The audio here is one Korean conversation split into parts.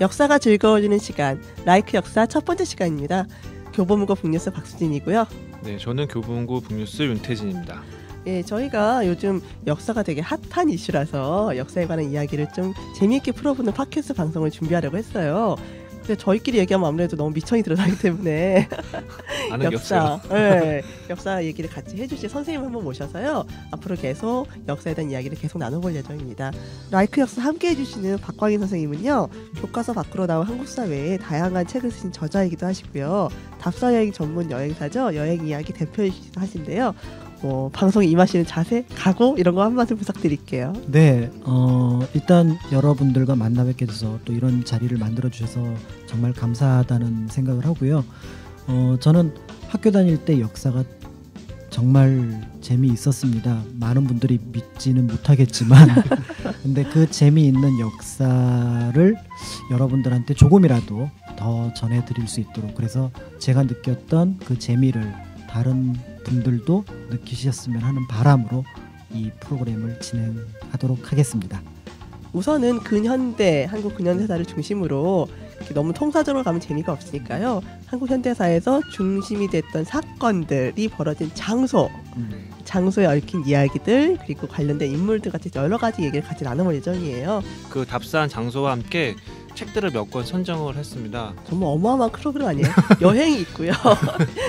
역사가 즐거워지는 시간, 라이크 역사 첫 번째 시간입니다. 교보문고 북뉴스 박수진이고요. 네, 저는 교보문고 북뉴스 윤태진입니다. 예, 저희가 요즘 역사가 되게 핫한 이슈라서 역사에 관한 이야기를 좀 재미있게 풀어보는 팟캐스트 방송을 준비하려고 했어요. 근데 저희끼리 얘기하면 아무래도 너무 미천이 드러나기 때문에 역사 얘기를 같이 해주실 선생님 한번 모셔서요. 앞으로 계속 역사에 대한 이야기를 계속 나눠볼 예정입니다. 라이크 역사 함께 해주시는 박광인 선생님은요. 교과서 밖으로 나온 한국사 외에 다양한 책을 쓰신 저자이기도 하시고요. 답사여행 전문 여행사죠. 여행 이야기 대표이기도 하신데요. 방송에 임하시는 자세, 각오 이런 거 한 말씀 부탁드릴게요. 네, 일단 여러분들과 만나 뵙게 돼서 또 이런 자리를 만들어 주셔서 정말 감사하다는 생각을 하고요. 저는 학교 다닐 때 역사가 정말 재미있었습니다. 많은 분들이 믿지는 못하겠지만 근데 그 재미있는 역사를 여러분들한테 조금이라도 더 전해드릴 수 있도록, 그래서 제가 느꼈던 그 재미를 다른 분들도 느끼셨으면 하는 바람으로 이 프로그램을 진행하도록 하겠습니다. 우선은 근현대, 한국 근현대사를 중심으로 너무 통사적으로 가면 재미가 없으니까요. 한국 현대사에서 중심이 됐던 사건들이 벌어진 장소에 얽힌 이야기들, 그리고 관련된 인물들 같이 여러 가지 얘기를 같이 나눠볼 예정이에요. 그 답사한 장소와 함께 책들을 몇 권 선정을 했습니다. 정말 어마어마한 프로그램 아니에요? 여행이 있고요.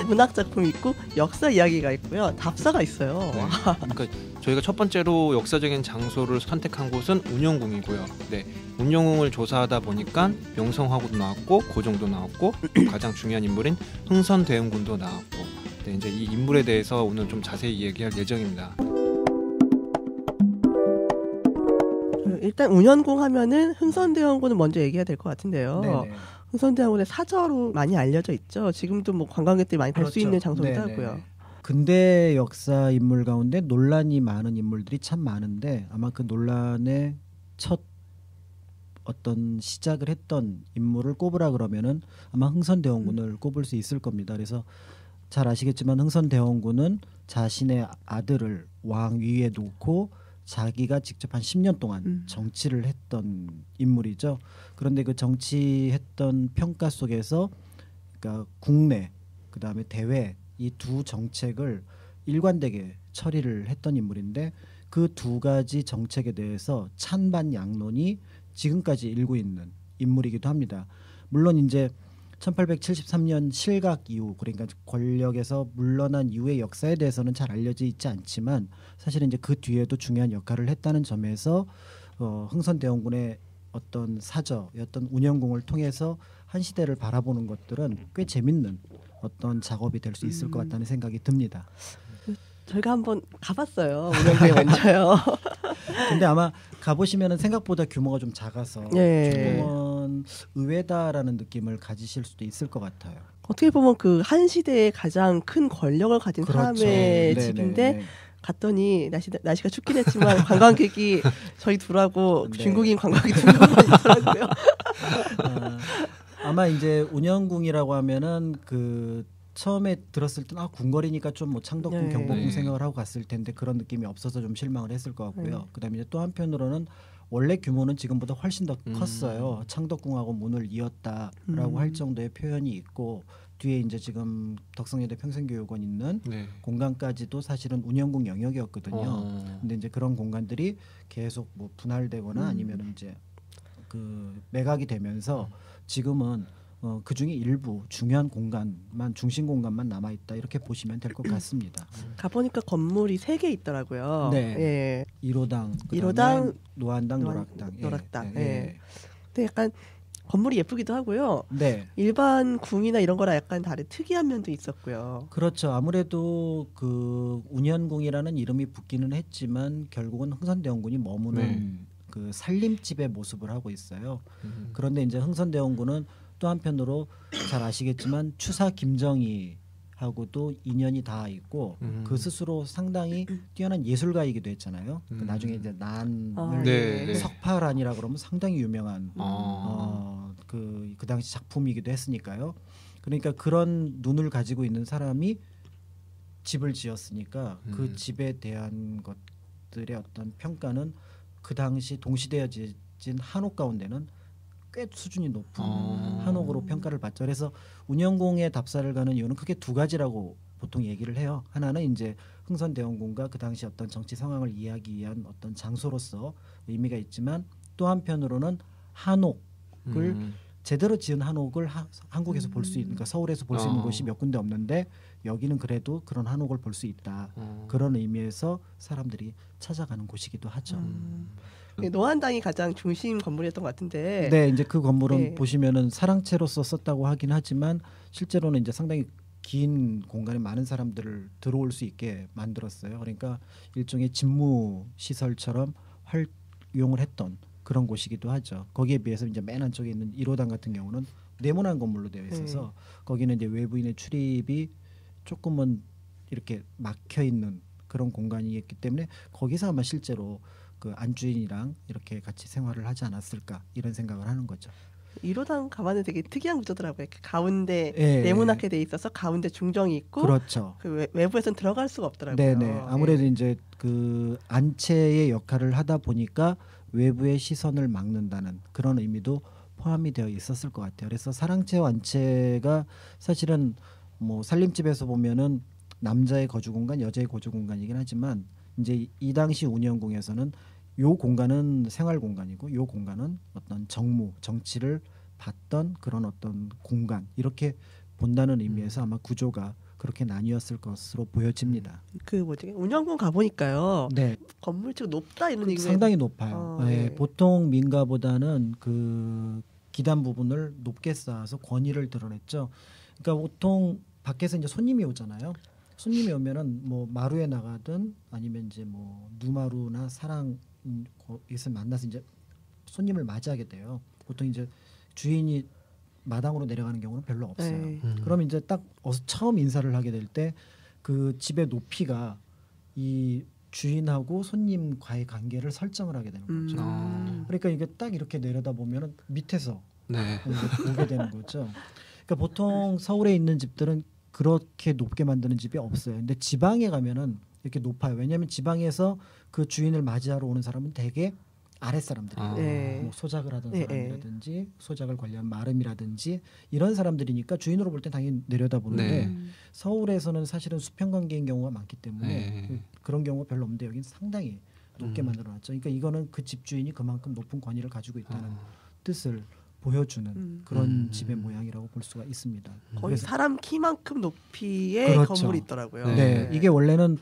문학작품이 있고 역사 이야기가 있고요. 답사가 있어요. 네. 그러니까 저희가 첫 번째로 역사적인 장소를 선택한 곳은 운영궁이고요. 네, 운영궁을 조사하다 보니까 명성황후도 나왔고 고종도 나왔고 가장 중요한 인물인 흥선대원군도 나왔고, 네, 이제 이 인물에 대해서 오늘 좀 자세히 얘기할 예정입니다. 일단 운현궁 하면은 흥선대원군은 먼저 얘기해야 될 것 같은데요. 네네. 흥선대원군의 사저로 많이 알려져 있죠. 지금도 뭐 관광객들이 많이 볼 수 있는 장소기도 하고요. 근대 역사 인물 가운데 논란이 많은 인물들이 참 많은데, 아마 그 논란의 첫 어떤 시작을 했던 인물을 꼽으라 그러면은 아마 흥선대원군을 꼽을 수 있을 겁니다. 그래서 잘 아시겠지만 흥선대원군은 자신의 아들을 왕 위에 놓고 자기가 직접 한 10년 동안 정치를 했던 인물이죠. 그런데 그 정치했던 평가 속에서 그러니까 국내 그다음에 대외 이 두 정책을 일관되게 처리를 했던 인물인데, 그 두 가지 정책에 대해서 찬반 양론이 지금까지 일고 있는 인물이기도 합니다. 물론 이제 1873년 실각 이후, 그러니까 권력에서 물러난 이후의 역사에 대해서는 잘 알려져 있지 않지만 사실은 이제 그 뒤에도 중요한 역할을 했다는 점에서 흥선대원군의 어떤 사저였던 운영궁을 통해서 한 시대를 바라보는 것들은 꽤 재밌는 어떤 작업이 될 수 있을 것 같다는 생각이 듭니다. 저희가 한번 가봤어요. 운영궁에 먼저요. 근데 아마 가보시면은 생각보다 규모가 좀 작아서 조금은 의외다라는 느낌을 가지실 수도 있을 것 같아요. 어떻게 보면 그 한 시대의 가장 큰 권력을 가진 사람의 집인데 갔더니 날씨가 춥긴 했지만 관광객이 저희 둘하고 중국인 관광객이 두 명만 있더라고요. 아마 이제 운영궁이라고 하면은 그 처음에 들었을 때는 궁궐이니까 좀 뭐 창덕궁, 경복궁 생각을 하고 갔을 텐데 그런 느낌이 없어서 좀 실망을 했을 것 같고요. 그다음에 이제 또 한편으로는 원래 규모는 지금보다 훨씬 더 컸어요. 창덕궁하고 문을 이었다라고 할 정도의 표현이 있고, 뒤에 이제 지금 덕성여대 평생교육원 있는 공간까지도 사실은 운영궁 영역이었거든요. 근데 이제 그런 공간들이 계속 뭐 분할되거나 아니면 이제 그 매각이 되면서 지금은 그 중에 일부 중요한 공간만, 중심 공간만 남아 있다, 이렇게 보시면 될 것 같습니다. 가보니까 건물이 3개 있더라고요. 네. 1호당, 노안당, 노락당. 근데 약간 건물이 예쁘기도 하고요. 네. 일반 궁이나 이런 거랑 약간 다른 특이한 면도 있었고요. 그렇죠. 아무래도 그 운현궁이라는 이름이 붙기는 했지만 결국은 흥선대원군이 머무는 그 살림집의 모습을 하고 있어요. 그런데 이제 흥선대원군은 또 한편으로 잘 아시겠지만 추사 김정희하고도 인연이 다 있고 그 스스로 상당히 뛰어난 예술가이기도 했잖아요. 그 나중에 이제 난을 석파란이라 그러면 상당히 유명한 그 당시 작품이기도 했으니까요. 그러니까 그런 눈을 가지고 있는 사람이 집을 지었으니까 그 집에 대한 것들의 어떤 평가는 그 당시 동시대여진 한옥 가운데는 꽤 수준이 높은 한옥으로 평가를 받죠. 그래서 운영궁에 답사를 가는 이유는 크게 두 가지라고 보통 얘기를 해요. 하나는 이제 흥선대원궁과 그 당시 어떤 정치 상황을 이해하기 위한 어떤 장소로서 의미가 있지만 또 한편으로는 한옥을 제대로 지은 한옥을 한국에서 볼 수 있는, 그러니까 서울에서 볼 수 있는 곳이 몇 군데 없는데 여기는 그래도 그런 한옥을 볼 수 있다. 그런 의미에서 사람들이 찾아가는 곳이기도 하죠. 노한당이 가장 중심 건물이었던 것 같은데. 네, 이제 그 건물은 네. 보시면은 사랑채로서 썼다고 하긴 하지만 실제로는 이제 상당히 긴 공간에 많은 사람들을 들어올 수 있게 만들었어요. 그러니까 일종의 집무 시설처럼 활용을 했던 그런 곳이기도 하죠. 거기에 비해서 이제 맨 안쪽에 있는 1호당 같은 경우는 네모난 건물로 되어 있어서 거기는 이제 외부인의 출입이 조금은 이렇게 막혀 있는 그런 공간이었기 때문에 거기서 아마 실제로 그 안주인이랑 이렇게 같이 생활을 하지 않았을까 이런 생각을 하는 거죠. 1호당 가만히 되게 특이한 구조더라고요. 이렇게 가운데 예. 네모나게 돼 있어서 가운데 중정이 있고 그렇죠. 그 외부에서는 들어갈 수가 없더라고요. 네네. 아무래도 이제 그 안채의 역할을 하다 보니까 외부의 시선을 막는다는 그런 의미도 포함이 되어 있었을 것 같아요. 그래서 사랑채와 안채가 사실은 뭐 살림집에서 보면은 남자의 거주 공간, 여자의 거주 공간이긴 하지만 이제 이 당시 운영궁에서는 요 공간은 생활 공간이고 요 공간은 어떤 정무, 정치를 봤던 그런 어떤 공간 이렇게 본다는 의미에서 아마 구조가 그렇게 나뉘었을 것으로 보여집니다. 그 뭐지 운영궁 가보니까요. 네, 건물치고 높다 이런 얘기 상당히 높아요. 네, 네. 보통 민가보다는 그 기단 부분을 높게 쌓아서 권위를 드러냈죠. 그러니까 보통 밖에서 이제 손님이 오잖아요. 손님이 오면은 뭐 마루에 나가든 아니면 이제 뭐 누마루나 사랑 곳에서 만나서 이제 손님을 맞이하게 돼요. 보통 이제 주인이 마당으로 내려가는 경우는 별로 없어요. 네. 그러면 이제 딱 처음 인사를 하게 될 때 그 집의 높이가 이 주인하고 손님과의 관계를 설정을 하게 되는 거죠. 그러니까 이게 딱 이렇게 내려다 보면은 밑에서 네. 보게 되는 거죠. 그러니까 보통 서울에 있는 집들은 그렇게 높게 만드는 집이 없어요. 근데 지방에 가면은 이렇게 높아요. 왜냐하면 지방에서 그 주인을 맞이하러 오는 사람은 대개 아랫사람들이에요. 네. 뭐 소작을 하던 네, 사람이라든지 소작을 관리한 마름이라든지 이런 사람들이니까 주인으로 볼 때 당연히 내려다보는데 네. 서울에서는 사실은 수평관계인 경우가 많기 때문에 네. 그런 경우가 별로 없는데 여기는 상당히 높게 만들어놨죠. 그러니까 이거는 그 집주인이 그만큼 높은 권위를 가지고 있다는 뜻을 보여주는 그런 집의 모양이라고 볼 수가 있습니다. 거의 그래서 사람 키만큼 높이의 그렇죠. 건물이 있더라고요. 네, 이게 원래는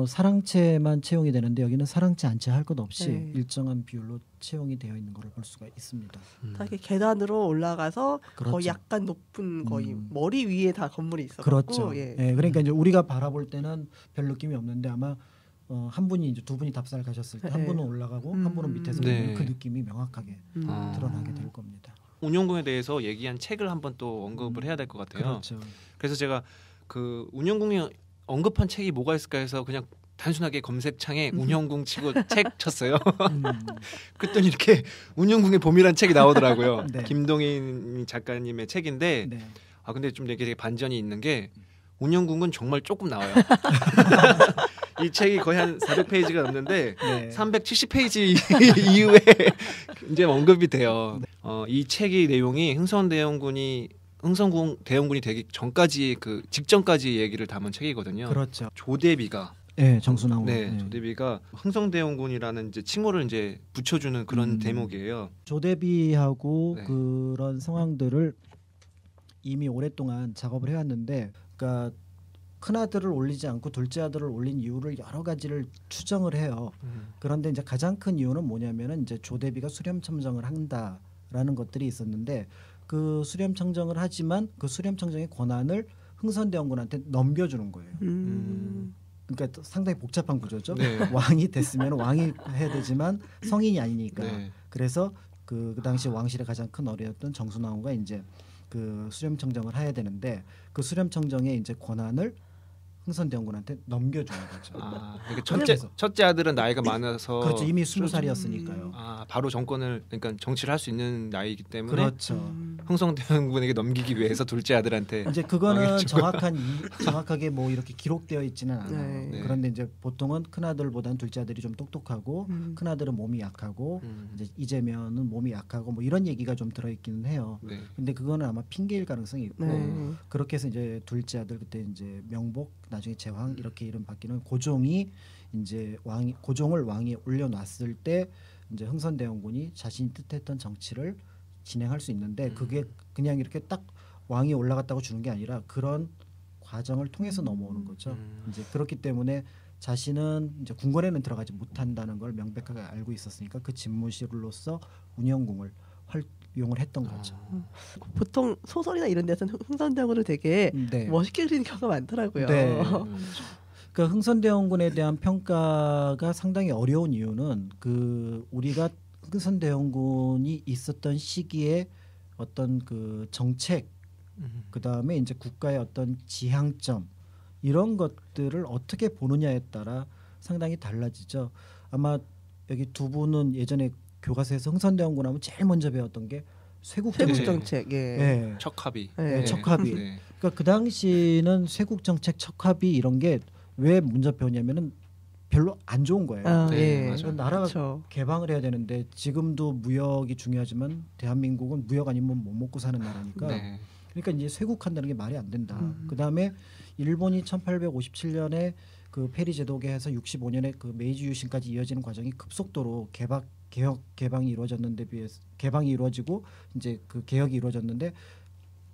사랑채만 채용이 되는데 여기는 사랑채 안채 할 것 없이 네. 일정한 비율로 채용이 되어 있는 것을 볼 수가 있습니다. 다 이렇게 계단으로 올라가서 그렇죠. 거의 약간 높은 거의 머리 위에 다 건물이 있어. 그렇죠. 예. 예, 그러니까 이제 우리가 바라볼 때는 별 느낌이 없는데 아마 한 분이 이제 두 분이 답사를 가셨을 때 한 네. 분은 올라가고 한 분은 밑에서 네. 보면 그 느낌이 명확하게 드러나게 될 겁니다. 운영궁에 대해서 얘기한 책을 한번 또 언급을 해야 될 것 같아요. 그렇죠. 그래서 제가 그 운영궁에 언급한 책이 뭐가 있을까 해서 그냥 단순하게 검색창에 운영궁 치고 책 쳤어요. 그랬더니 이렇게 운영궁의 봄이란 책이 나오더라고요. 네. 김동인 작가님의 책인데 네. 근데 좀 되게 반전이 있는 게 운영궁은 정말 조금 나와요. 이 책이 거의 한 400페이지가 넘는데 네. 370페이지 이후에 이제 언급이 돼요. 이 책의 내용이 흥선궁 대원군이 되기 전까지 그 직전까지 얘기를 담은 책이거든요. 그렇죠. 조대비가 네, 정순하고. 네, 조대비가 흥성대원군이라는 이제 칭호를 이제 붙여주는 그런 대목이에요. 조대비하고 네. 그런 상황들을 이미 오랫동안 작업을 해왔는데, 그러니까 큰 아들을 올리지 않고 둘째 아들을 올린 이유를 여러 가지를 추정을 해요. 그런데 이제 가장 큰 이유는 뭐냐면은 이제 조대비가 수렴청정을 한다라는 것들이 있었는데 그 수렴청정을 하지만 그 수렴청정의 권한을 흥선대원군한테 넘겨주는 거예요. 그러니까 상당히 복잡한 구조죠. 네. 왕이 됐으면 왕이 해야 되지만 성인이 아니니까. 네. 그래서 그 당시 왕실의 가장 큰 어려였던 정순왕후가 이제 그 수렴청정을 해야 되는데 그 수렴청정의 이제 권한을 흥선대원군한테 넘겨주는 거죠. 그러니까 그래서. 첫째 아들은 나이가 많아서 그렇죠. 이미 20살이었으니까요. 바로 정권을 그러니까 정치를 할 수 있는 나이이기 때문에 그렇죠. 흥선대원군에게 넘기기 위해서 둘째 아들한테 이제 그거는 정확하게 뭐 이렇게 기록되어 있지는 않아요. 네. 그런데 이제 보통은 큰 아들보다는 둘째 아들이 좀 똑똑하고 큰 아들은 몸이 약하고 이제 이재명은 몸이 약하고 뭐 이런 얘기가 좀 들어있기는 해요. 네. 근데 그거는 아마 핑계일 가능성이 있고 네. 그렇게 해서 이제 둘째 아들 그때 이제 명복 나중에 제왕 이렇게 이름 바뀌는 고종이 이제 고종을 왕위에 올려놨을 때 이제 흥선대원군이 자신이 뜻했던 정치를 진행할 수 있는데 그게 그냥 이렇게 딱 왕이 올라갔다고 주는 게 아니라 그런 과정을 통해서 넘어오는 거죠. 이제 그렇기 때문에 자신은 이제 궁궐에는 들어가지 못한다는 걸 명백하게 알고 있었으니까 그 집무실로서 운영궁을 활용을 했던 거죠. 보통 소설이나 이런 데서는 흥선대원군을 되게 네. 멋있게 그리는 경우가 많더라고요. 네. 그 흥선대원군에 대한 평가가 상당히 어려운 이유는 그 우리가 흥선대원군이 있었던 시기에 어떤 그 정책 그 다음에 이제 국가의 어떤 지향점 이런 것들을 어떻게 보느냐에 따라 상당히 달라지죠. 아마 여기 두 분은 예전에 교과서에서 흥선대원군 하면 제일 먼저 배웠던 게 쇄국정책. 쇄국정책. 예. 네. 척합의. 네. 척합의. 네. 그러니까 그 당시는 쇄국정책 척합의 이런 게 왜 문제 배웠냐면은 별로 안 좋은 거예요. 네, 예. 맞아요. 나라가 그렇죠. 개방을 해야 되는데 지금도 무역이 중요하지만 대한민국은 무역 아니면 못 먹고 사는 나라니까 네. 그러니까 이제 쇄국한다는 게 말이 안 된다. 그다음에 일본이 1857년에 그 페리 제도개해서 65년에 그 메이지 유신까지 이어지는 과정이 급속도로 개방이 이루어졌는데 비해서 개방이 이루어지고 이제 그 개혁이 이루어졌는데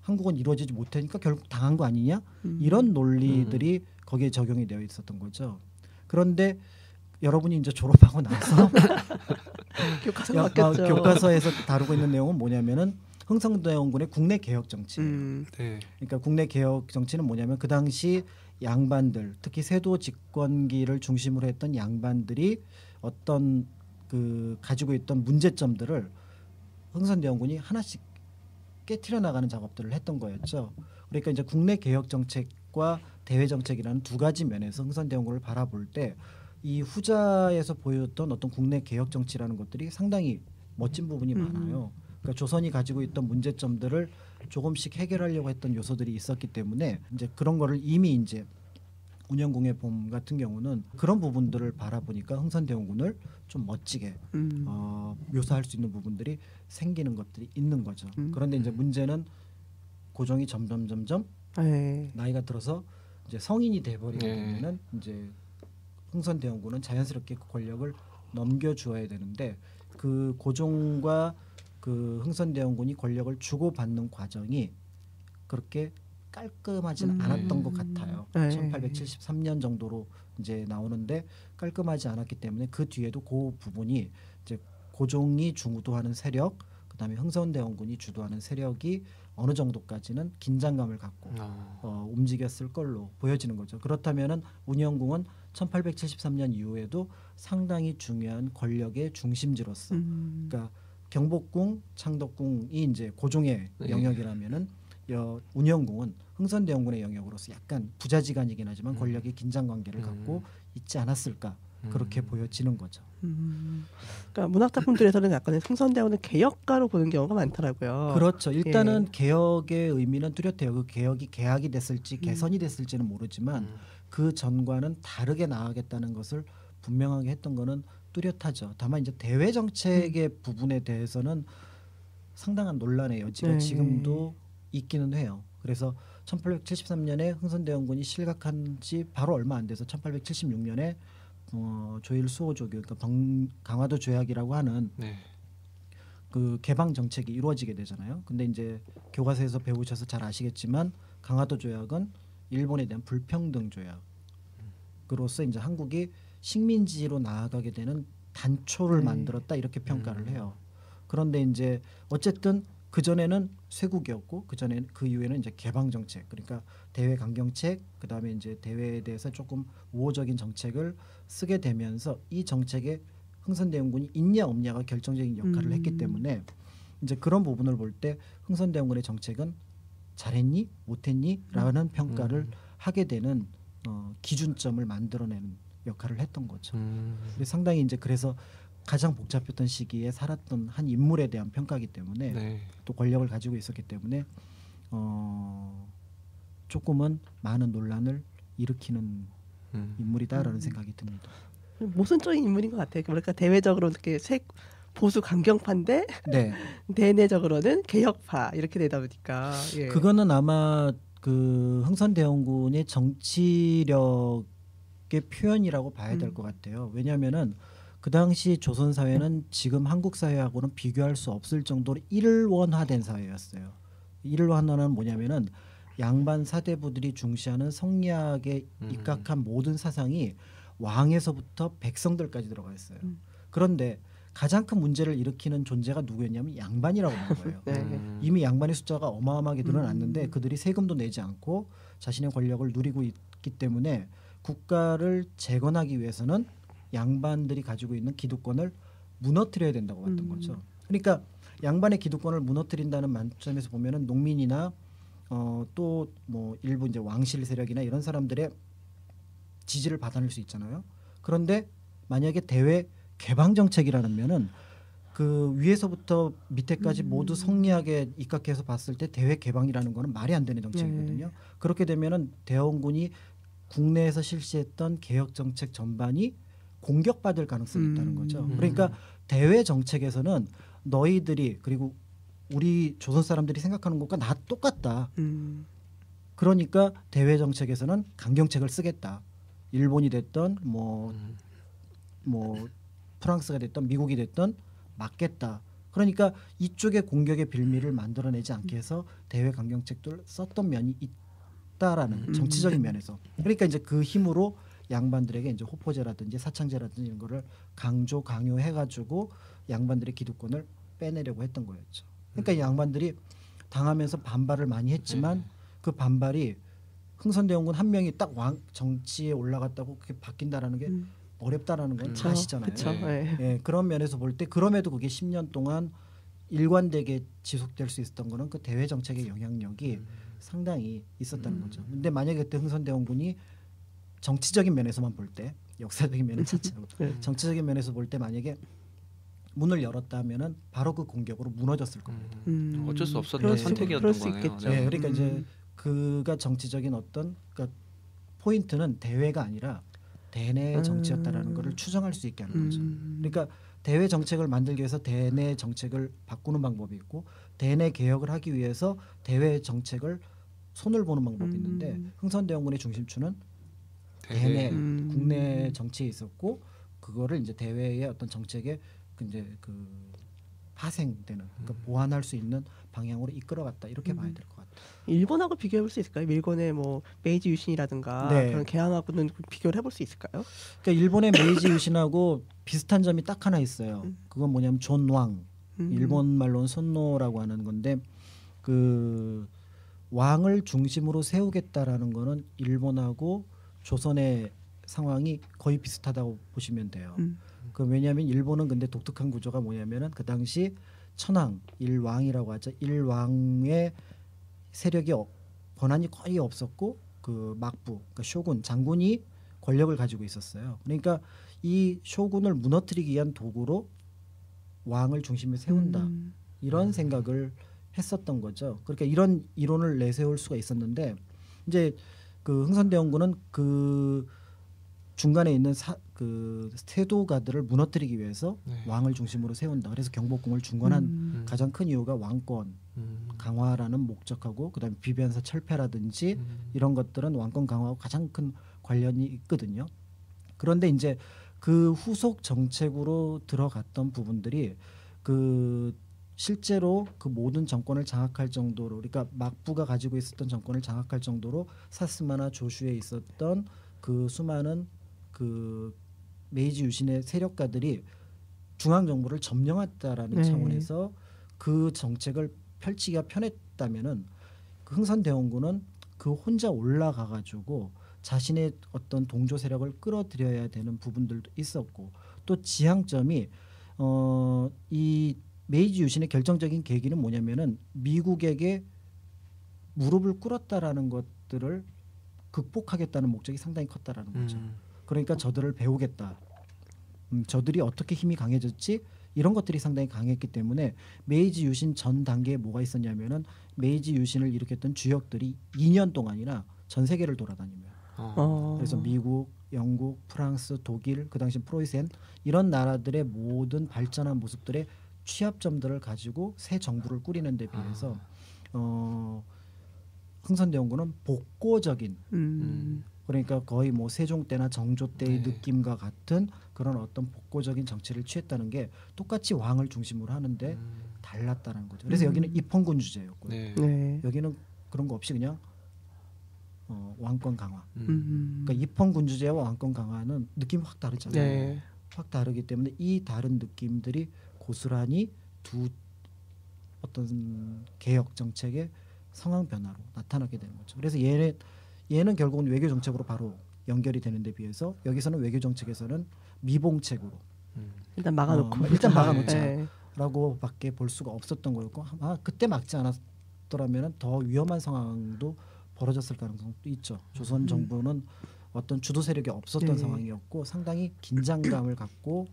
한국은 이루어지지 못하니까 결국 당한 거 아니냐? 이런 논리들이 거기에 적용이 되어 있었던 거죠. 그런데 여러분이 이제 졸업하고 나서 교과서가 바뀌었죠. 교과서에서 다루고 있는 내용은 뭐냐면은 흥선대원군의 국내 개혁 정치예요. 네. 그러니까 국내 개혁 정치는 뭐냐면 그 당시 양반들, 특히 세도 집권기를 중심으로 했던 양반들이 어떤 그 가지고 있던 문제점들을 흥선대원군이 하나씩 깨트려 나가는 작업들을 했던 거였죠. 그러니까 이제 국내 개혁 정책과 대외 정책이라는 두 가지 면에서 흥선대원군을 바라볼 때 이 후자에서 보였던 어떤 국내 개혁 정치라는 것들이 상당히 멋진 부분이 많아요. 그러니까 조선이 가지고 있던 문제점들을 조금씩 해결하려고 했던 요소들이 있었기 때문에 이제 그런 거를 이미 이제 운영궁의 봄 같은 경우는 그런 부분들을 바라보니까 흥선대원군을 좀 멋지게 묘사할 수 있는 부분들이 생기는 것들이 있는 거죠. 그런데 이제 문제는 고종이 점점 네. 나이가 들어서 이제 성인이 돼버리게 되면은 이제 흥선대원군은 자연스럽게 그 권력을 넘겨주어야 되는데 그 고종과 그 흥선대원군이 권력을 주고받는 과정이 그렇게 깔끔하지는 않았던 것 같아요. 1873년 정도로 이제 나오는데 깔끔하지 않았기 때문에 그 뒤에도 그 부분이 이제 고종이 주도하는 세력, 그다음에 흥선대원군이 주도하는 세력이 어느 정도까지는 긴장감을 갖고 움직였을 걸로 보여지는 거죠. 그렇다면은 운영궁은 1873년 이후에도 상당히 중요한 권력의 중심지로서, 그러니까 경복궁, 창덕궁이 이제 고종의 영역이라면은 운영궁은 흥선대원군의 영역으로서 약간 부자지간이긴 하지만 권력의 긴장 관계를 갖고 있지 않았을까 그렇게 보여지는 거죠. 그러니까 문학 작품들에서는 약간 흥선대원을 개혁가로 보는 경우가 많더라고요. 그렇죠. 일단은 개혁의 의미는 뚜렷해요. 그 개혁이 개학이 됐을지 개선이 됐을지는 모르지만 그 전과는 다르게 나아가겠다는 것을 분명하게 했던 거는 뚜렷하죠. 다만 이제 대외 정책의 부분에 대해서는 상당한 논란의 여지가 지금도 있기는 해요. 그래서 1873년에 흥선대원군이 실각한 지 바로 얼마 안 돼서 1876년에 조일 수호조교, 그러니까 강화도 조약이라고 하는 그 개방 정책이 이루어지게 되잖아요. 근데 이제 교과서에서 배우셔서 잘 아시겠지만 강화도 조약은 일본에 대한 불평등 조약으로서 이제 한국이 식민지로 나아가게 되는 단초를 만들었다 이렇게 평가를 해요. 그런데 이제 어쨌든 그 전에는 쇄국이었고 그 이후에는 이제 개방 정책, 그러니까 대외 강경책, 그 다음에 이제 대외에 대해서 조금 우호적인 정책을 쓰게 되면서 이 정책에 흥선대원군이 있냐 없냐가 결정적인 역할을 했기 때문에 이제 그런 부분을 볼 때 흥선대원군의 정책은 잘했니 못했니 라는 평가를 하게 되는 기준점을 만들어내는 역할을 했던 거죠. 근데 상당히 이제 그래서 가장 복잡했던 시기에 살았던 한 인물에 대한 평가이기 때문에 네. 또 권력을 가지고 있었기 때문에 조금은 많은 논란을 일으키는 인물이다라는 생각이 듭니다. 모순적인 인물인 것 같아요. 그러니까 대외적으로 이렇게 보수 강경파인데 네, 내내적으로는 개혁파 이렇게 되다 보니까 예. 그거는 아마 그 흥선대원군의 정치력의 표현이라고 봐야 될 것 같아요. 왜냐하면은 그 당시 조선 사회는 지금 한국 사회하고는 비교할 수 없을 정도로 일원화된 사회였어요. 일원화는 뭐냐면은 양반 사대부들이 중시하는 성리학에 입각한 모든 사상이 왕에서부터 백성들까지 들어가 있어요. 그런데 가장 큰 문제를 일으키는 존재가 누구였냐면 양반이라고 하는 거예요. 네. 이미 양반의 숫자가 어마어마하게 늘어났는데 그들이 세금도 내지 않고 자신의 권력을 누리고 있기 때문에 국가를 재건하기 위해서는 양반들이 가지고 있는 기득권을 무너뜨려야 된다고 봤던 거죠. 그러니까 양반의 기득권을 무너뜨린다는 관점에서 보면은 농민이나 또 뭐 일부 이제 왕실 세력이나 이런 사람들의 지지를 받아낼 수 있잖아요. 그런데 만약에 대외 개방 정책이라는 면은 그 위에서부터 밑에까지 모두 성리학에 입각해서 봤을 때 대외 개방이라는 거는 말이 안 되는 정책이거든요. 그렇게 되면은 대원군이 국내에서 실시했던 개혁 정책 전반이 공격받을 가능성이 있다는 거죠. 그러니까 대외 정책에서는 너희들이 그리고 우리 조선 사람들이 생각하는 것과 나 똑같다. 그러니까 대외 정책에서는 강경책을 쓰겠다. 일본이 됐던 뭐 프랑스가 됐던 미국이 됐던 막겠다. 그러니까 이쪽의 공격의 빌미를 만들어내지 않게 해서 대외 강경책들을 썼던 면이 있다라는 정치적인 면에서. 그러니까 이제 그 힘으로 양반들에게 이제 호포제라든지 사창제라든지 이런 거를 강요해가지고 양반들의 기득권을 빼내려고 했던 거였죠. 그러니까 이 양반들이 당하면서 반발을 많이 했지만 그 반발이 흥선대원군 한 명이 딱 왕 정치에 올라갔다고 그게 바뀐다라는 게 어렵다라는 건 다 아시잖아요. 그쵸. 예, 그런 면에서 볼 때 그럼에도 그게 10년 동안 일관되게 지속될 수 있었던 거는 그 대외 정책의 영향력이 상당히 있었다는 거죠. 근데 만약에 그때 흥선대원군이 정치적인 면에서만 볼 때 역사적인 면에 자체로 정치적인 면에서 볼 때 만약에 문을 열었다 하면은 바로 그 공격으로 무너졌을 겁니다. 어쩔 수 없었던 그럴 선택이었던 수 거네요. 있겠죠. 네, 그러니까 이제 그가 정치적인 어떤 그러니까 포인트는 대외가 아니라 대내 정치였다라는 것을 추정할 수 있게 하는 거죠. 그러니까 대외 정책을 만들기 위해서 대내 정책을 바꾸는 방법이 있고 대내 개혁을 하기 위해서 대외 정책을 손을 보는 방법이 있는데 흥선대원군의 중심추는 대내 국내 정치에 있었고 그거를 이제 대외의 어떤 정책에 이제 그 파생되는 그러니까 보완할 수 있는 방향으로 이끌어갔다 이렇게 봐야 될 것 같아요. 일본하고 비교해 볼 수 있을까요? 일본의 뭐 메이지 유신이라든가 네. 그런 개항하고는 비교를 해볼 수 있을까요? 그러니까 일본의 메이지 유신하고 비슷한 점이 딱 하나 있어요. 그건 뭐냐면 존왕, 일본 말로는 손노라고 하는 건데 그 왕을 중심으로 세우겠다라는 거는 일본하고 조선의 상황이 거의 비슷하다고 보시면 돼요. 그 왜냐하면 일본은 근데 독특한 구조가 뭐냐면은 그 당시 천황 일왕이라고 하죠. 일왕의 세력이 권한이 거의 없었고 그 막부 그러니까 쇼군 장군이 권력을 가지고 있었어요. 그러니까 이 쇼군을 무너뜨리기 위한 도구로 왕을 중심에 세운다 이런 생각을 했었던 거죠. 그러니까 이런 이론을 내세울 수가 있었는데 이제 그 흥선대원군은 그 중간에 있는 그 세도가들을 무너뜨리기 위해서 왕을 중심으로 세운다. 그래서 경복궁을 중건한 가장 큰 이유가 왕권 강화라는 목적하고 그다음에 비변사 철폐라든지 이런 것들은 왕권 강화하고 가장 큰 관련이 있거든요. 그런데 이제 그 후속 정책으로 들어갔던 부분들이 그 실제로 그 모든 정권을 장악할 정도로 그러니까 막부가 가지고 있었던 정권을 장악할 정도로 사스마나 조슈에 있었던 그 수많은 그 메이지 유신의 세력가들이 중앙 정부를 점령했다라는 차원에서 그 정책을 펼치기가 편했다면은 그 흥선대원군은 그 혼자 올라가 가지고 자신의 어떤 동조 세력을 끌어들여야 되는 부분들도 있었고 또 지향점이 이 메이지 유신의 결정적인 계기는 뭐냐면은 미국에게 무릎을 꿇었다라는 것들을 극복하겠다는 목적이 상당히 컸다라는 거죠. 그러니까 저들을 배우겠다. 저들이 어떻게 힘이 강해졌지? 이런 것들이 상당히 강했기 때문에 메이지 유신 전 단계에 뭐가 있었냐면은 메이지 유신을 일으켰던 주역들이 2년 동안이나 전 세계를 돌아다니며 그래서 미국, 영국, 프랑스, 독일, 그 당시 프로이센 이런 나라들의 모든 발전한 모습들의 취합점들을 가지고 새 정부를 꾸리는 데 비해서 흥선대원군은 복고적인 그러니까 거의 뭐 세종 때나 정조 때의 네. 느낌과 같은 그런 어떤 복고적인 정치를 취했다는 게 똑같이 왕을 중심으로 하는데 달랐다는 거죠. 그래서 여기는 입헌군 주제였고요. 네. 네. 여기는 그런 거 없이 그냥 왕권 강화. 음. 그러니까 입헌군 주제와 왕권 강화는 느낌이 확 다르잖아요. 네. 확 다르기 때문에 이 다른 느낌들이 고스란히 두 어떤 개혁 정책의 상황 변화로 나타나게 되는 거죠. 그래서 얘는 결국은 외교 정책으로 바로 연결이 되는 데 비해서 여기서는 외교 정책에서는 미봉책으로 일단 막아놓고 일단 보자. 막아놓자. 네. 라고밖에 볼 수가 없었던 거였고 그때 막지 않았더라면 더 위험한 상황도 벌어졌을 가능성도 있죠. 조선 정부는 어떤 주도 세력이 없었던 네. 상황이었고 상당히 긴장감을 갖고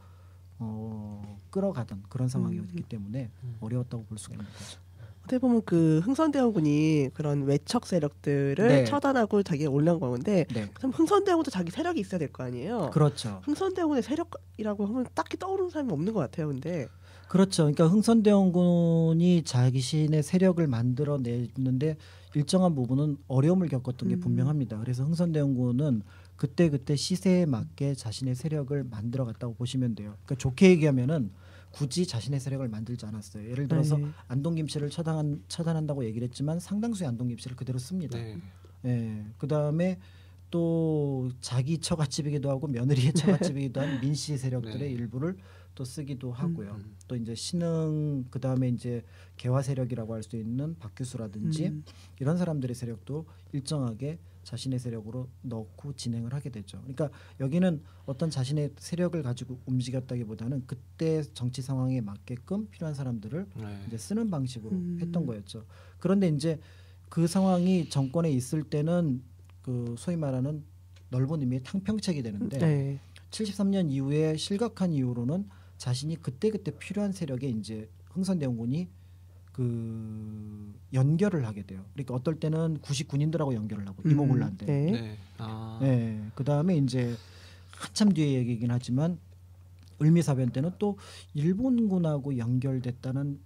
끌어가던 그런 상황이었기 때문에 어려웠다고 볼 수가 있는 거죠. 어떻게 보면 그 흥선대원군이 그런 외척 세력들을 네. 처단하고 자기가 올라온 건데 네, 그럼 흥선대원군도 자기 세력이 있어야 될 거 아니에요. 그렇죠. 흥선대원군의 세력이라고 하면 딱히 떠오르는 사람이 없는 것 같아요. 근데 그렇죠. 그러니까 흥선대원군이 자신의 세력을 만들어내는데 일정한 부분은 어려움을 겪었던 게 분명합니다. 그래서 흥선대원군은 그때 시세에 맞게 자신의 세력을 만들어갔다고 보시면 돼요. 그러니까 좋게 얘기하면은 굳이 자신의 세력을 만들지 않았어요. 예를 들어서 네. 안동김씨를 처단한다고 얘기를 했지만 상당수의 안동김씨를 그대로 씁니다. 네. 예, 그 다음에 또 자기 처갓집이기도 하고 며느리의 처갓집이기도 한 민씨 세력들의 네. 일부를 또 쓰기도 하고요. 음. 또 이제 신흥 그 다음에 이제 개화 세력이라고 할 수 있는 박규수라든지 이런 사람들의 세력도 일정하게 자신의 세력으로 넣고 진행을 하게 되죠. 그러니까 여기는 어떤 자신의 세력을 가지고 움직였다기보다는 그때 정치 상황에 맞게끔 필요한 사람들을 네. 이제 쓰는 방식으로 했던 거였죠. 그런데 이제 그 상황이 정권에 있을 때는 그 소위 말하는 넓은 의미의 탕평책이 되는데 네. 73년 이후에 실각한 이후로는 자신이 그때 필요한 세력에 이제 흥선대원군이 그 연결을 하게 돼요. 그러니까 어떨 때는 99인들하고 연결을 하고 이모군란때. 네. 네. 아. 네. 그 다음에 이제 한참 뒤에 얘기긴 하지만 을미사변 때는 또 일본군하고 연결됐다는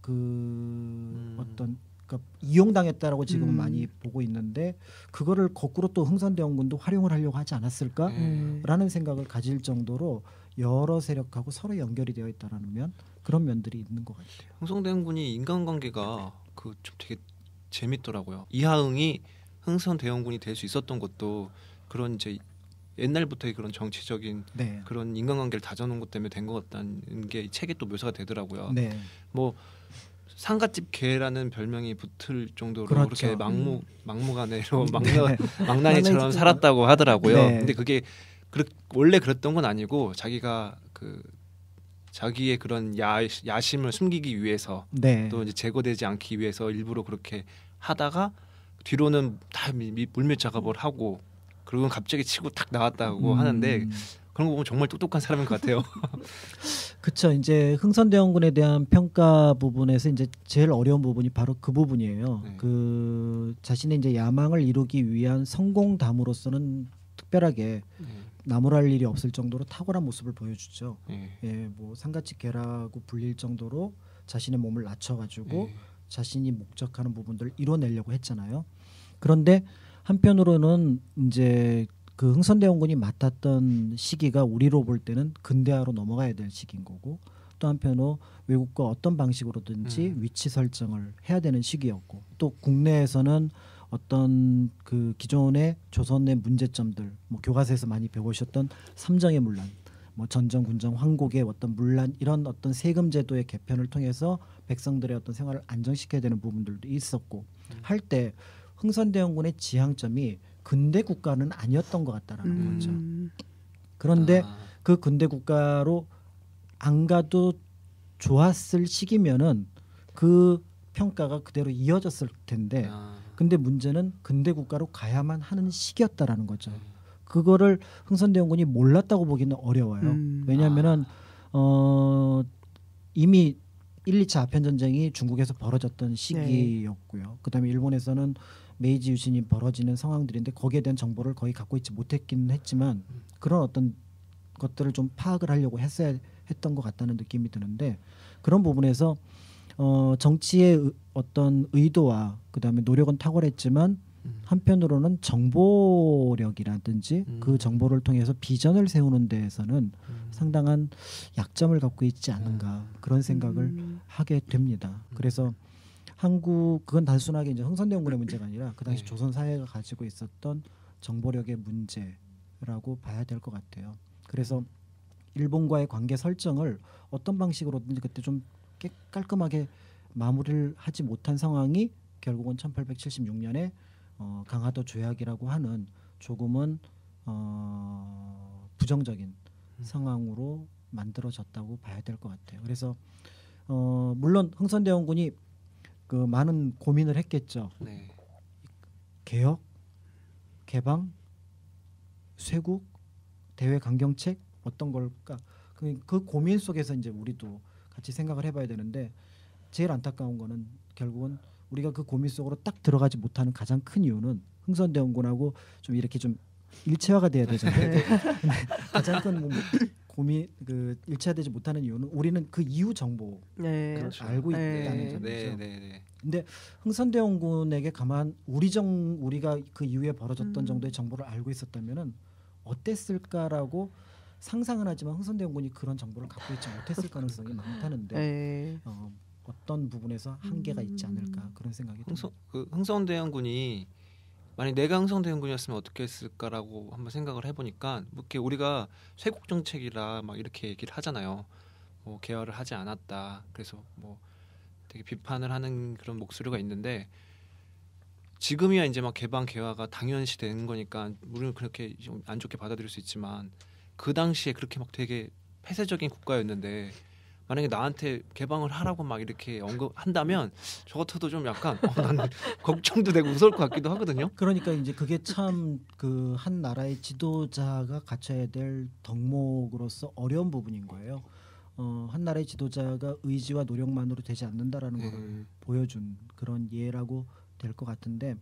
그 어떤 그러니까 이용당했다라고 지금은 많이 보고 있는데 그거를 거꾸로 또 흥선대원군도 활용을 하려고 하지 않았을까라는 생각을 가질 정도로 여러 세력하고 서로 연결이 되어 있다라는 그런 면들이 있는 것 같아요. 흥선대원군이 인간관계가 그 좀 되게 재밌더라고요. 이하응이 흥선대원군이 될 수 있었던 것도 그런 이제 옛날부터의 그런 정치적인 네. 그런 인간관계를 다져놓은 것 때문에 된 것 같다는 게 이 책에 또 묘사가 되더라고요. 네. 뭐 상갓집 개라는 별명이 붙을 정도로 그렇죠. 그렇게 막무가내로 네. 망나니처럼 살았다고 하더라고요. 네. 근데 그게 원래 그랬던 건 아니고 자기가 그 자기의 그런 야심을 숨기기 위해서 네. 또 이제 제거되지 않기 위해서 일부러 그렇게 하다가 뒤로는 다 물밑 작업을 하고 그리고 갑자기 치고 탁 나왔다고 하는데 그런 거 보면 정말 똑똑한 사람인 것 같아요. 그렇죠. 이제 흥선대원군에 대한 평가 부분에서 이제 제일 어려운 부분이 바로 그 부분이에요. 네. 그 자신의 이제 야망을 이루기 위한 성공담으로서는 특별하게 네. 나무랄 일이 없을 정도로 탁월한 모습을 보여주죠. 네. 예, 뭐 상가집 개라고 불릴 정도로 자신의 몸을 낮춰가지고 네. 자신이 목적하는 부분들을 이뤄내려고 했잖아요. 그런데 한편으로는 이제 그 흥선대원군이 맡았던 시기가 우리로 볼 때는 근대화로 넘어가야 될 시기인 거고 또 한편으로 외국과 어떤 방식으로든지 위치 설정을 해야 되는 시기였고 또 국내에서는 어떤 그 기존의 조선의 문제점들 뭐 교과서에서 많이 배우셨던 삼정의 문란 뭐 전정 군정 황곡의 어떤 문란 이런 어떤 세금 제도의 개편을 통해서 백성들의 어떤 생활을 안정시켜야 되는 부분들도 있었고 할 때 흥선대원군의 지향점이 근대 국가는 아니었던 것 같다라는 거죠. 그런데 그 근대 국가로 안 가도 좋았을 시기면은 그 평가가 그대로 이어졌을 텐데 근데 문제는 근대 국가로 가야만 하는 시기였다라는 거죠. 그거를 흥선대원군이 몰랐다고 보기는 어려워요. 왜냐하면은 이미 1, 2차 아편 전쟁이 중국에서 벌어졌던 시기였고요. 그다음에 일본에서는 메이지 유신이 벌어지는 상황들인데 거기에 대한 정보를 거의 갖고 있지 못했기는 했지만 그런 어떤 것들을 좀 파악을 하려고 했던 것 같다는 느낌이 드는데 그런 부분에서 정치의 어떤 의도와 그다음에 노력은 탁월했지만 한편으로는 정보력이라든지 그 정보를 통해서 비전을 세우는 데에서는 상당한 약점을 갖고 있지 않은가 그런 생각을 하게 됩니다. 그래서 그건 단순하게 이제 흥선대원군의 문제가 아니라 그 당시 조선 사회가 가지고 있었던 정보력의 문제라고 봐야 될 것 같아요. 그래서 일본과의 관계 설정을 어떤 방식으로든지 그때 좀 깔끔하게 마무리를 하지 못한 상황이 결국은 1876년에 강화도 조약이라고 하는 조금은 부정적인 상황으로 만들어졌다고 봐야 될 것 같아요. 그래서 물론 흥선대원군이 그 많은 고민을 했겠죠. 네. 개혁, 개방, 쇄국, 대외 강경책 어떤 걸까? 그 고민 속에서 이제 우리도 같이 생각을 해봐야 되는데 제일 안타까운 거는 결국은 우리가 그 고민 속으로 딱 들어가지 못하는 가장 큰 이유는 흥선대원군하고 좀 이렇게 좀 일체화가 돼야 되잖아요. 가장 큰 고민 그 일체화되지 못하는 이유는 우리는 그 이후 정보를 그렇죠. 알고 있다는 점이죠. 근데 흥선대원군에게 우리가 그 이후에 벌어졌던 정도의 정보를 알고 있었다면은 어땠을까라고 상상은 하지만 흥선대원군이 그런 정보를 갖고 있지 못했을 가능성이 많다는데 어떤 부분에서 한계가 있지 않을까 그런 생각이 듭니다. 흥선대원군이 만약 내가 흥선대원군이었으면 어떻게 했을까라고 한번 생각을 해보니까 이렇게 우리가 쇄국 정책이라 막 이렇게 얘기를 하잖아요. 뭐 개화를 하지 않았다. 그래서 뭐 되게 비판을 하는 그런 목소리가 있는데 지금이야 이제 막 개방 개화가 당연시 되는 거니까 우리는 그렇게 좀 안 좋게 받아들일 수 있지만 그 당시에 그렇게 막 되게 폐쇄적인 국가였는데 만약에 나한테 개방을 하라고 막 이렇게 언급한다면 저 같아도 좀 약간 나는 걱정도 되고 무서울 것 같기도 하거든요. 그러니까 이제 그게 참 그 한 나라의 지도자가 갖춰야 될 덕목으로서 어려운 부분인 거예요. 한 나라의 지도자가 의지와 노력만으로 되지 않는다라는 것을 보여준 그런 예라고 될 것 같은데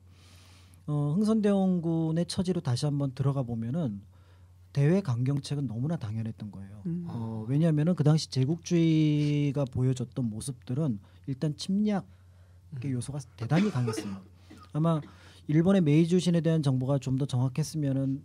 흥선대원군의 처지로 다시 한번 들어가 보면은 대외 강경책은 너무나 당연했던 거예요. 왜냐하면은 그 당시 제국주의가 보여줬던 모습들은 일단 침략의 요소가 대단히 강했어요. 아마 일본의 메이지 유신에 대한 정보가 좀 더 정확했으면은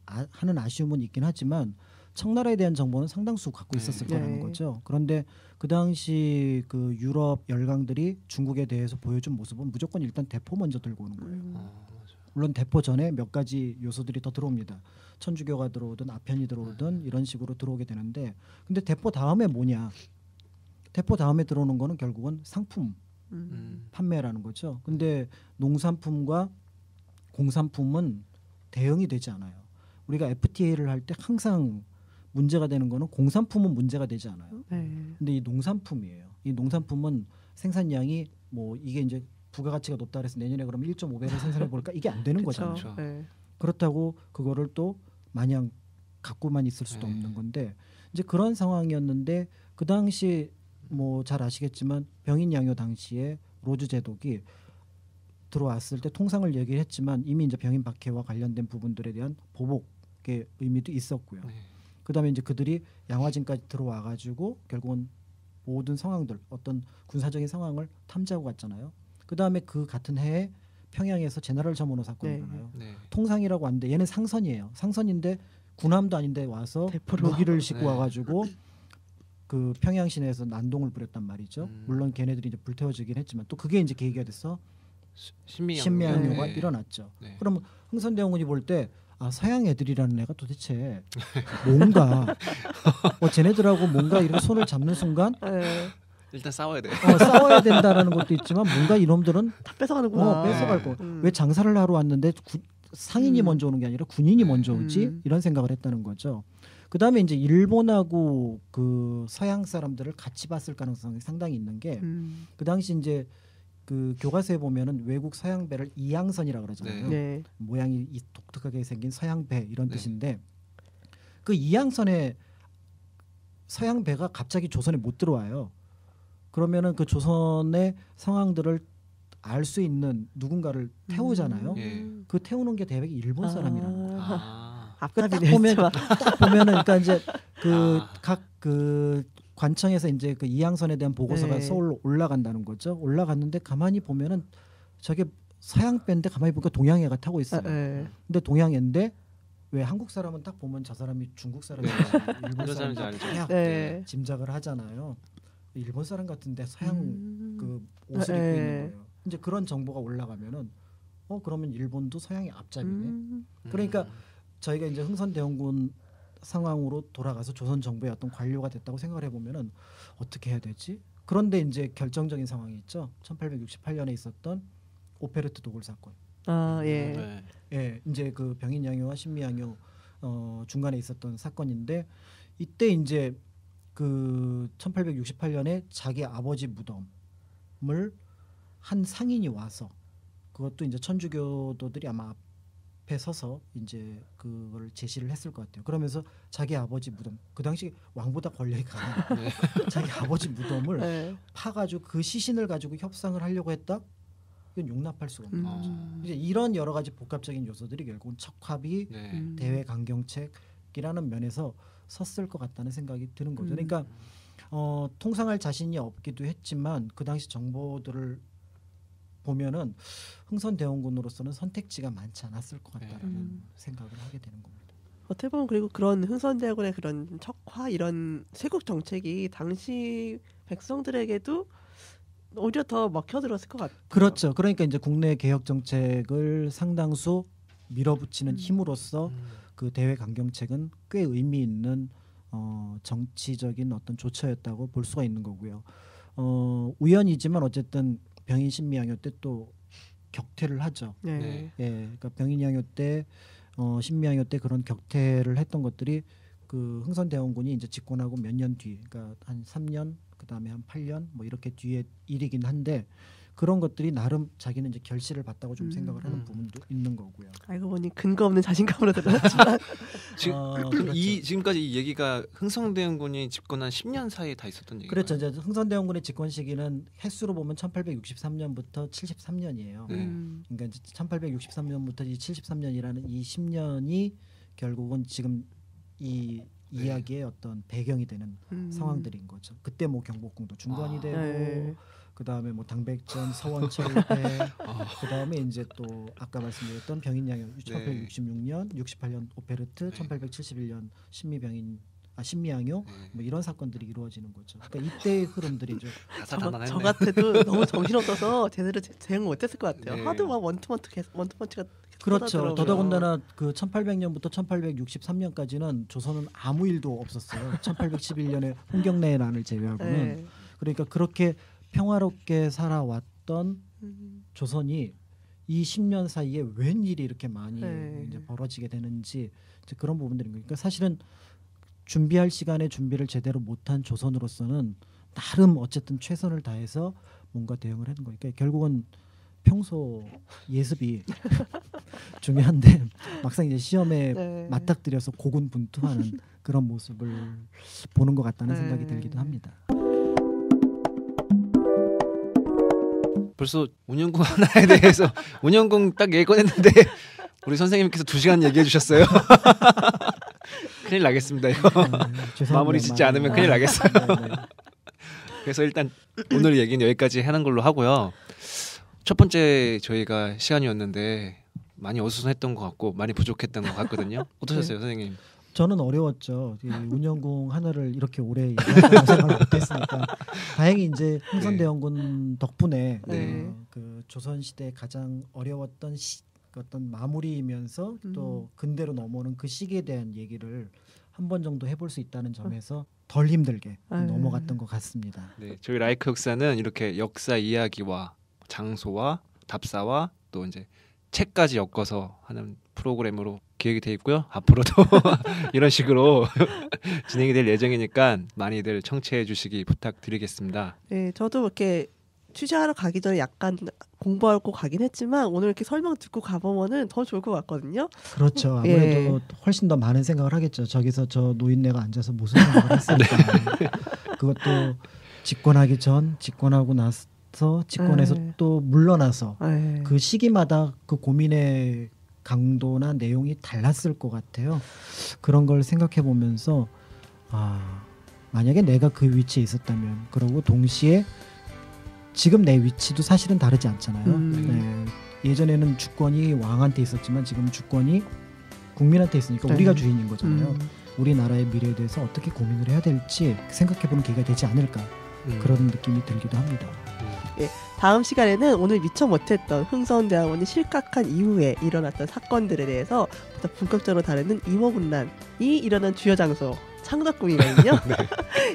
하는 아쉬움은 있긴 하지만 청나라에 대한 정보는 상당수 갖고 있었을 거라는 거죠. 그런데 그 당시 그 유럽 열강들이 중국에 대해서 보여준 모습은 무조건 일단 대포 먼저 들고 오는 거예요. 물론 대포 전에 몇 가지 요소들이 더 들어옵니다. 천주교가 들어오든 아편이 들어오든 이런 식으로 들어오게 되는데 근데 대포 다음에 뭐냐? 대포 다음에 들어오는 거는 결국은 상품 판매라는 거죠. 근데 농산품과 공산품은 대응이 되지 않아요. 우리가 FTA를 할 때 항상 문제가 되는 거는 공산품은 문제가 되지 않아요. 근데 이 농산품이에요. 이 농산품은 생산량이 뭐 이게 이제 부가가치가 높다 그래서 내년에 그럼 1.5배를 생산해 볼까 이게 안 되는 거잖아요. 그렇다고 그거를 또 마냥 갖고만 있을 수도 없는 건데 이제 그런 상황이었는데 그 당시 뭐 잘 아시겠지만 병인 양요 당시에 로즈 제독이 들어왔을 때 통상을 얘기를 했지만 이미 이제 병인 박해와 관련된 부분들에 대한 보복의 의미도 있었고요. 그다음에 이제 그들이 양화진까지 들어와 가지고 결국은 모든 상황들 어떤 군사적인 상황을 탐지하고 갔잖아요. 그다음에 그 같은 해에 평양에서 제너럴 자모노 사건이 일어나요. 통상이라고 하는데 얘는 상선이에요. 상선인데 군함도 아닌데 와서 무기를 싣고 와가지고 그 평양 시내에서 난동을 부렸단 말이죠. 물론 걔네들이 이제 불태워지긴 했지만 또 그게 이제 계기가 돼서 신미양요가 일어났죠. 그럼 흥선대원군이 볼 때 서양 애들이라는 애가 도대체 뭔가 쟤네들하고 뭔가 이렇게 손을 잡는 순간 일단 싸워야 돼. 싸워야 된다라는 것도 있지만 뭔가 이놈들은 다 뺏어가는구나. 뺏어갈 거. 왜 장사를 하러 왔는데 상인이 먼저 오는 게 아니라 군인이 먼저 오지? 이런 생각을 했다는 거죠. 그다음에 이제 일본하고 그 서양 사람들을 같이 봤을 가능성이 상당히 있는 게 그 당시 이제 그 교과서에 보면은 외국 서양배를 이양선이라고 그러잖아요. 네. 모양이 독특하게 생긴 서양배 이런 네. 뜻인데 그 이양선에 서양배가 갑자기 조선에 못 들어와요. 그러면은 그 조선의 상황들을 알 수 있는 누군가를 태우잖아요. 예. 그 태우는 게 대백이 일본 사람이라는 거예요. 아. 딱 앞답이네. 보면 진짜. 딱 보면은 그러니까 이제 그 아. 각 그 관청에서 이제 그 이양선에 대한 보고서가 네. 서울로 올라간다는 거죠. 올라갔는데 가만히 보면은 저게 서양배인데 가만히 보니까 동양애가 타고 있어요. 네. 근데 동양애인데 왜 한국 사람은 딱 보면 저 사람이 중국 사람이야, 일본 이런 사람인지 사람인지 알죠. 그냥 네. 짐작을 하잖아요. 일본 사람 같은데 서양 그 네. 옷을 입고 있는 거예요. 이제 그런 정보가 올라가면은 그러면 일본도 서양의 앞잡이네. 그러니까 저희가 이제 흥선대원군 상황으로 돌아가서 조선 정부의 어떤 관료가 됐다고 생각을 해보면은 어떻게 해야 되지? 그런데 이제 결정적인 상황이 있죠. 1868년에 있었던 오페르트 도굴 사건. 아, 예. 네. 예, 이제 그 병인양요와 신미양요 중간에 있었던 사건인데 이때 이제 그 1868년에 자기 아버지 무덤을 한 상인이 와서 그것도 이제 천주교도들이 아마 앞에 서서 이제 그걸 제시를 했을 것 같아요. 그러면서 자기 아버지 무덤 그 당시 왕보다 권력이 강한 네. 자기 아버지 무덤을 네. 파가지고 그 시신을 가지고 협상을 하려고 했다. 이건 용납할 수가 없는 거죠. 이제 이런 여러 가지 복합적인 요소들이 결국은 척합이 네. 대외 강경책이라는 면에서 섰을 것 같다는 생각이 드는 거죠. 그러니까 통상할 자신이 없기도 했지만 그 당시 정보들을 보면은 흥선대원군으로서는 선택지가 많지 않았을 것 같다라는 생각을 하게 되는 겁니다. 어떻게 보면 그리고 그런 흥선대원군의 그런 척화 이런 쇄국 정책이 당시 백성들에게도 오히려 더 먹혀들었을 것 같아요. 그렇죠. 그러니까 이제 국내 개혁 정책을 상당수 밀어붙이는 힘으로써 그 대외 강경책은 꽤 의미 있는 정치적인 어떤 조처였다고 볼 수가 있는 거고요. 우연이지만 어쨌든 병인 신미양요 때 또 격퇴를 하죠. 네. 네. 예, 그러니까 병인양요 때 신미양요 때 그런 격퇴를 했던 것들이 그 흥선대원군이 이제 집권하고 몇 년 뒤, 그러니까 한 3년 그다음에 한 8년 뭐 이렇게 뒤에 일이긴 한데 그런 것들이 나름 자기는 이제 결실을 봤다고 좀 생각을 하는 부분도 있는 거고요. 알고 보니 근거 없는 자신감으로 들었지만 그렇죠. 지금까지 이 얘기가 흥선대원군이 집권한 10년 사이에 다 있었던 얘기예요. 그렇죠. 이제 흥선대원군의 집권 시기는 횟수로 보면 1863년부터 73년이에요. 네. 그러니까 이제 1863년부터 이 73년이라는 이 10년이 결국은 지금 이 이야기의 어떤 배경이 되는 상황들인 거죠. 그때 뭐 경복궁도 중건이 되고 네. 그다음에 뭐 당백전, 서원철회, 그다음에 이제 또 아까 말씀드렸던 병인양요 1866년, 68년 오페르트, 1871년 신미양요 뭐 이런 사건들이 이루어지는 거죠. 그러니까 이때의 흐름들이죠. 다사다난했네. 저 같아도 너무 정신없어서 제대로 대응 못했을 것 같아요. 네. 하도 막 원투펀치가 그렇죠. 쏟아더라고요. 더더군다나 그 1800년부터 1863년까지는 조선은 아무 일도 없었어요. 1811년에 홍경래의 난을 제외하고는. 네. 그러니까 그렇게 평화롭게 살아왔던 조선이 이 10년 사이에 웬일이 이렇게 많이 네. 이제 벌어지게 되는지 이제 그런 부분들인 거예요. 그러니까 사실은 준비할 시간에 준비를 제대로 못한 조선으로서는 나름 어쨌든 최선을 다해서 뭔가 대응을 하는 거니까 결국은 평소 예습이 중요한데 막상 이제 시험에 네. 맞닥뜨려서 고군분투하는 그런 모습을 보는 것 같다는 생각이 들기도 합니다. 벌써 운영궁 하나에 대해서 운영궁 딱 예고했는데 우리 선생님께서 2시간 얘기해 주셨어요. 큰일 나겠습니다. 이거 죄송합니다. 마무리 짓지 않으면 큰일 나겠어요. 네, 네. 그래서 일단 오늘 얘기는 여기까지 하는 걸로 하고요. 첫 번째 저희가 시간이었는데 많이 어수선했던 것 같고 많이 부족했던 것 같거든요. 어떠셨어요, 선생님? 저는 어려웠죠. 이 운영궁 하나를 이렇게 오래 얘기할 생각을 못했으니까 다행히 이제 흥선대원군 덕분에 네. 그 조선 시대 가장 어려웠던 어떤 마무리이면서 또 근대로 넘어오는 그 시기에 대한 얘기를 한 번 정도 해볼 수 있다는 점에서 덜 힘들게 넘어갔던 것 같습니다. 네, 저희 라이크 역사는 이렇게 역사 이야기와 장소와 답사와 또 이제 책까지 엮어서 하는 프로그램으로 기획이 돼 있고요. 앞으로도 이런 식으로 진행이 될 예정이니까 많이들 청취해 주시기 부탁드리겠습니다. 네, 저도 이렇게 취재하러 가기 전에 약간 공부하고 가긴 했지만 오늘 이렇게 설명 듣고 가보면은 더 좋을 것 같거든요. 그렇죠. 아무래도 훨씬 더 많은 생각을 하겠죠. 저기서 저 노인네가 앉아서 무슨 생각을 했을까. 그것도 집권하기 전, 집권하고 나서, 집권해서 또 물러나서 그 시기마다 그 고민의 강도나 내용이 달랐을 것 같아요. 그런 걸 생각해 보면서 만약에 내가 그 위치에 있었다면, 그러고 동시에 지금 내 위치도 사실은 다르지 않잖아요. 네. 예전에는 주권이 왕한테 있었지만 지금 주권이 국민한테 있으니까 우리가 주인인 거잖아요. 우리나라의 미래에 대해서 어떻게 고민을 해야 될지 생각해보는 기회가 되지 않을까, 그런 느낌이 들기도 합니다. 예, 다음 시간에는 오늘 미처 못했던 흥선대학원이 실각한 이후에 일어났던 사건들에 대해서 더 본격적으로 다루는 임오군란이 일어난 주요 장소 창덕궁이거든요. 네.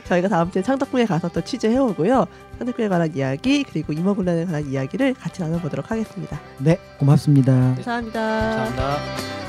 저희가 다음 주에 창덕궁에 가서 또 취재해오고요. 창덕궁에 관한 이야기 그리고 임오군란에 관한 이야기를 같이 나눠보도록 하겠습니다. 네, 고맙습니다. 감사합니다. 감사합니다.